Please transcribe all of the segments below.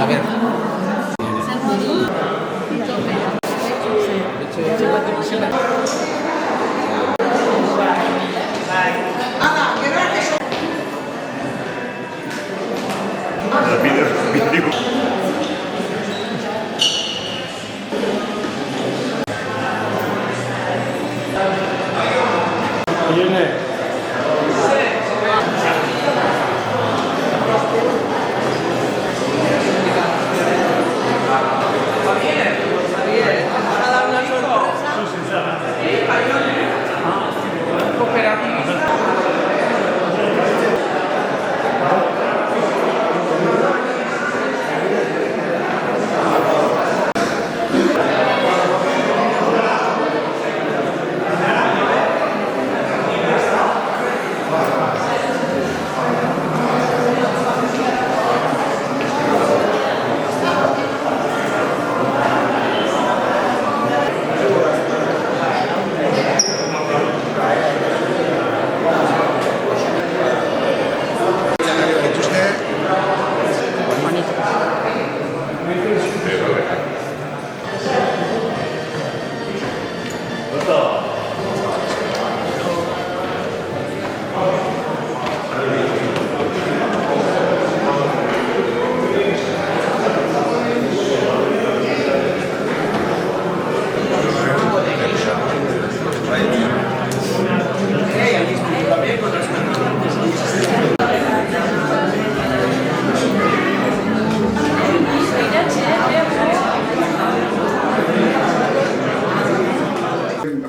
A ver.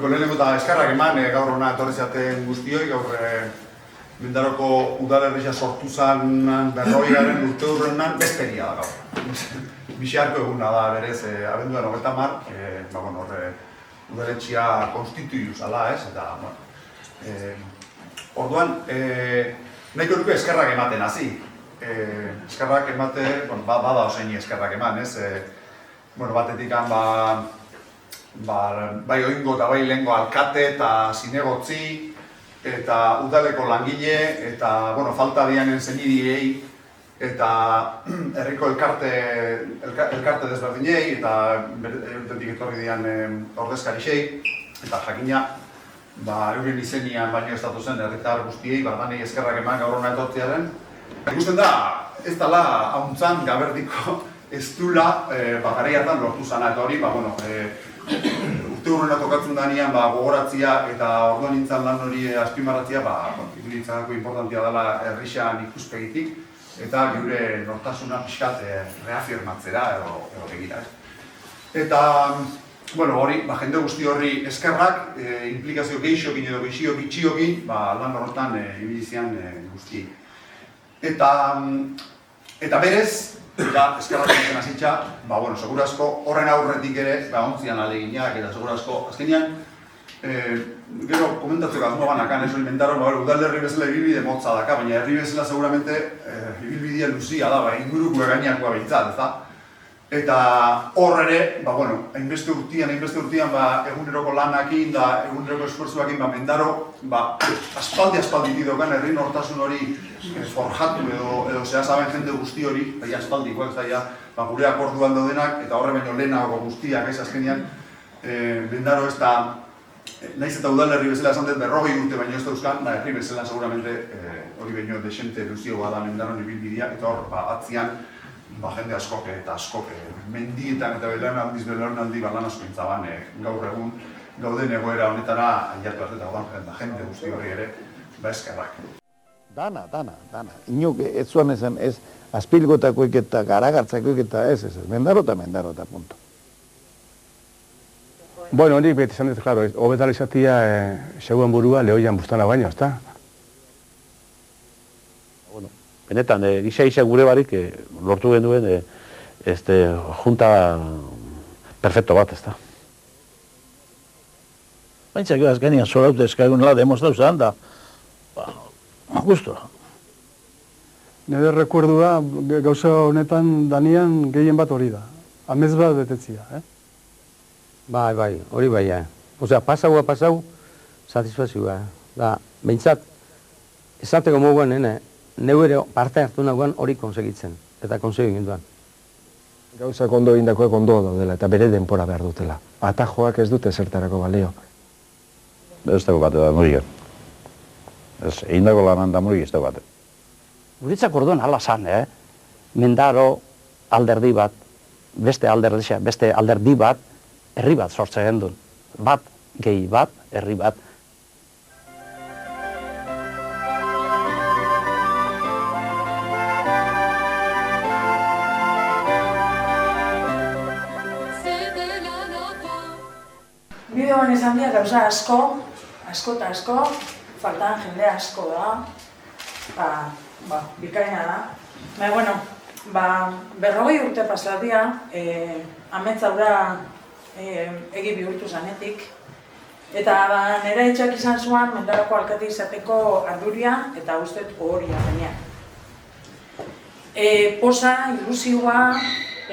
Lehenengo eta eskerrak eman gaur hona etorri zaten guztioi, gaur Mendaroko udalerria sortu zen 40. urte hurrenan besteria da gaur. Bixiarko eguna da berez, abenduan 30, udaletxea konstituiu zala, ez? Eta, orduan, nahiko nuke eskerrak ematen hasi. Eskerrak emate, bada oseini eskerrak eman, ez? Batetik bai oingo eta bai lehengo alkate eta zinegotzi eta udaleko langile eta falta dianen zenidiei eta herriko elkarte desberdinei eta bertetik etorri dian ordezkarixei eta jakina euren izenian baino estatu zen herritar guztiei bardanei eskerrak eman gaur hona etortziaren. Ikusten da, ez dela hauntzan gaberdiko ez dula garaiatan lortu zana eta hori, urte hurrena tokatzen danean gogoratzia eta orduan nintzen lan hori azpimarratzia ikuditzako importantia dela herrixan ikuspegitik eta gure nortasuna pixkat reafirmatzera edo begira. Eta hori, jende guzti horri eskerrak, implikazio gehixokin edo bitxiokin lan horretan ibilizian guzti. Eta berez, eskerrak egiten hasitza, segurazko horren aurretik ere, ontzian aleginak eta segurazko azkenean, gero komentatzeko azmo banakan ez hori Mendaro, udalerri bezala ibilbide motza daka, baina herri bezala seguramente ibilbidea luzia da, inguruko gainakoa behintzat, ezta? Eta hor ere, hainbeste urtean, eguneroko lanakin da eguneroko esfortzuakin Mendaro, aspaldi didokan herri nortasun hori forjatu edo zehazaben jende guzti hori, aspaldikoak zaila, gure akorduan daudenak eta horre baino lehenago guztiak ez azkenean Mendaro ez da, nahiz eta udalerri bezala esan dut 40 urte baino ez da euskan, herri bezala seguramente hori baino desente luzioa da Mendaron ibilbidea eta hor atzian jende askoke eta askoke mendietan eta belaunaldi lan asko intzaban gaur egun gauden egoera honetara aiatu arte eta jende guzti horri ere eskerrak. Dana. Inok ez zuan esan ez azpilgotakoik eta garagartzakoik eta ez, Mendaro eta punto. Bueno, honik beti esan dut, klaro, hobetal izatia seguan burua lehoian bustana baino, ezta? Benetan, gisa gure barik lortu genuen junta perfecto bat, ezta. Baina gero azkenean zoraute eskagunela demostratu zan da, gustora. Nire rekuerdua gauza honetan danian gehien bat hori da. Amez bat betetzia, Bai, hori bai, Osea, pasau, satisfazioa. Da, behintzat, esateko moguan, neu ere parte hartu nagoan hori konsegitzen, eta konsegin duan. Gauzak ondo egindakoak ondo daudela eta bere denpora behar dutela. Atajoak ez dute zertarako balio. Ez dago bate da murik. Ez, egindako lanan da murik ez dago bate. Guretzak orduan hala zan, Mendaro alderdi bat, beste alderdi bat, herri bat sortzen gendun. Bat, gehi bat, herri bat. Bideoan izan dira gauza asko, eta asko, faltan jende asko da, bikaina da. Baina, berrogei urte pasatia, ametzaura egi bihurtu zanetik, eta nire etxak izan zuen Mendaroko alkate izateko arduria eta ustez ohoria denean. Posa, ilusioa,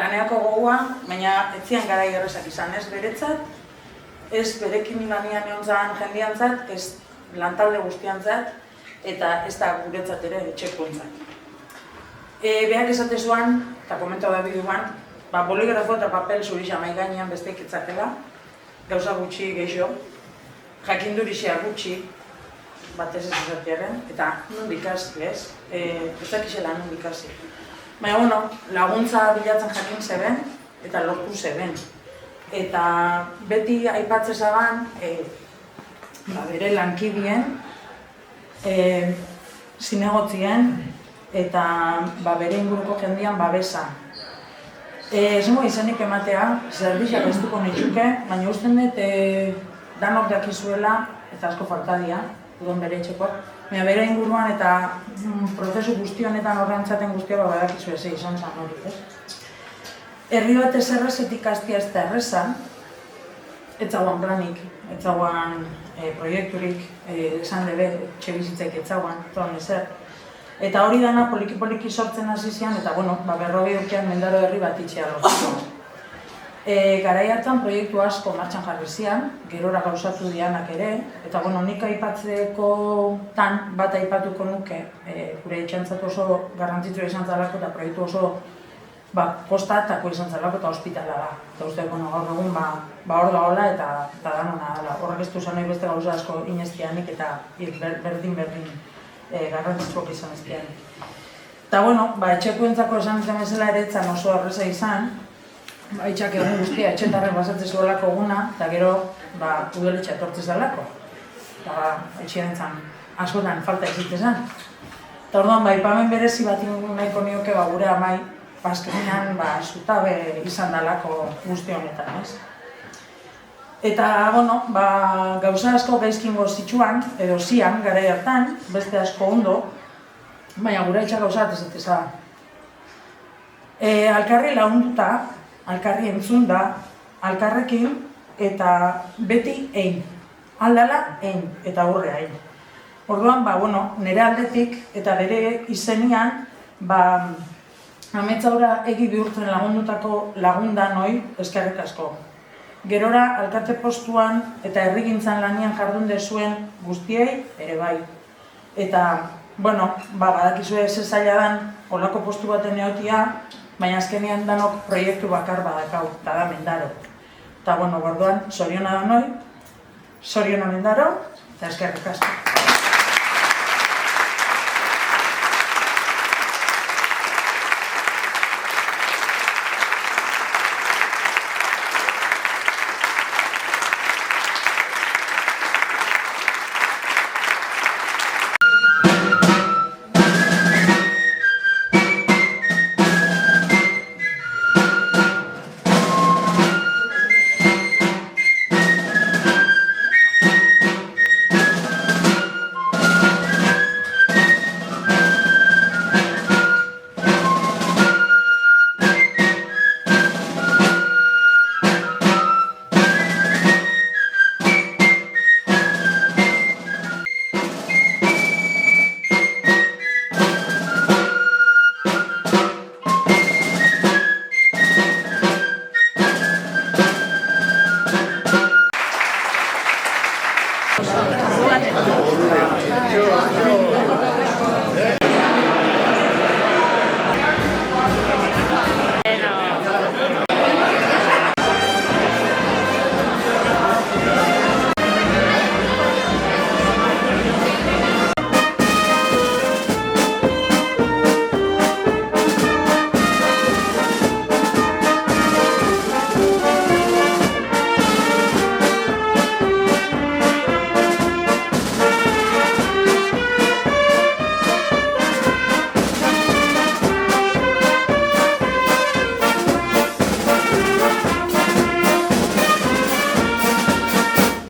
laneako gogoa, baina ez zian garai errezak izan ez beretzat, ez berekin lanian egon zan jendiantzat, ez lantalde guztiantzat, eta ez da guretzat ere etxekoentzat. Behak esate zuan, eta komentau da bideoan, boligrafo eta papel zurixa mai gainean besteik itzakela, gauza gutxi geixo, jakindurixea gutxi, batez ez esatiaren, eta nondik hasi, ez? Ez dakizela nondik hasi. Baina, laguntza bilatzen jakin zeben, eta lortu zeben. Eta beti aipatze zaban, bere lankidien, zinegotzien, eta bere inguruko jendian babesa. Ez moa izanik ematea, zerbixak ez duko nitzuke, baina usten dut danok dakizuela, eta asko faltadia, udon bere etxekoak, baina bere inguruan eta prozesu guzti honetan horrentzaten guztia badakizu ez izan zan hori, ez? Herri bat ez errezetik hastia ez da errezan, ez zauan planik, ez zauan proiekturik, esan debe, txebizitzaik ez zauan, zauan ezer. Eta hori dana poliki-poliki sortzen hasi zian, eta berrogei urtean Mendaro herri bat itxea lortu. Garai hartan proiektu asko martxan jarri zian, gerora gauzatu dianak ere, eta nik aipatzekotan bat aipatuko nuke, gure itxantzat oso garrantzitsua izan zalako eta proiektu oso kostatako izan zalako eta ospitala da. Eta uste, gaur egun hor dagoela eta danona dela. Horrek ez du zanoi beste gauza asko ineztianik eta berdin garrantzitsuak izan eztianik. Eta etxekoentzako esan zen bezala ere etzan oso arreza izan, itxak egun guztia etxetarren basatzen zuelako eguna, eta gero udaletxea etortze zelako. Eta etxean zan askotan falta egitezan. Eta orduan, aipamen berezi bat nahiko nioke gure amai, azkenean zutabe izan dalako guzti honetan, ez? Eta, gauza asko gaizkingo zitsuan, edo zian, garai hartan, beste asko ondo, baina gure etxak gauza bat ez alkarri lagunduta, alkarri entzunda, alkarrekin, eta beti ein. Aldala, ein, eta hurre ein. Orduan, nire aldetik eta bere izenian, ametzaura egi bihurtzen lagundutako lagundan hoi eskerrik asko. Gerora, alkate postuan eta herrigintzan lanian jardun dezuen guztiei ere bai. Eta, badakizue ez zaila dan, olako postu baten egotia, baina azkenean danok proiektu bakar badakau, eta da Mendaro. Eta, orduan, zoriona da noi, zoriona Mendaro, eta eskerrik asko.